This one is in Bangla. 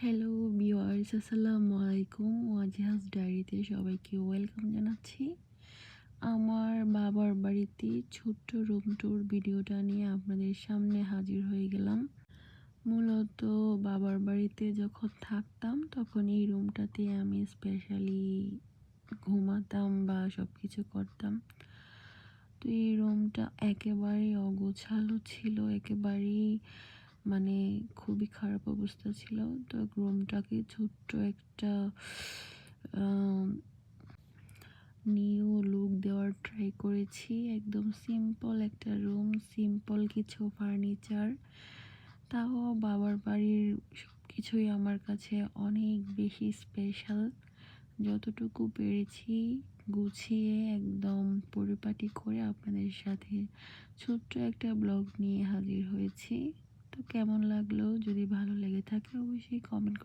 হ্যালো ভিউয়ার্স, আসসালামু আলাইকুম। ওয়াজিহাস ডায়েরিতে সবাইকে ওয়েলকাম জানাচ্ছি। আমার বাবার বাড়িতে ছোট্ট রুম ট্যুর ভিডিওটা নিয়ে আপনাদের সামনে হাজির হয়ে গেলাম। মূলত বাবার বাড়িতে যখন থাকতাম তখন এই রুমটাতে আমি স্পেশালি ঘুমাতাম বা সব কিছু করতাম। তো এই রুমটা একেবারেই অগোছালো ছিল, একেবারেই মানে খুবই খারাপ অবস্থা ছিল। তো রুমটাকে ছোট্ট একটা নিউ লুক দেওয়ার ট্রাই করেছি। একদম সিম্পল একটা রুম, সিম্পল কিছু ফার্নিচার, তাও বাবার বাড়ির সব কিছুই আমার কাছে অনেক বেশি স্পেশাল। যতটুকু পেরেছি গুছিয়ে একদম পরিপাটি করে আপনাদের সাথে ছোট্ট একটা ব্লগ নিয়ে হাজির হয়েছি। তো কেমন লাগলো? যদি ভালো লেগে থাকে অবশ্যই কমেন্ট করতে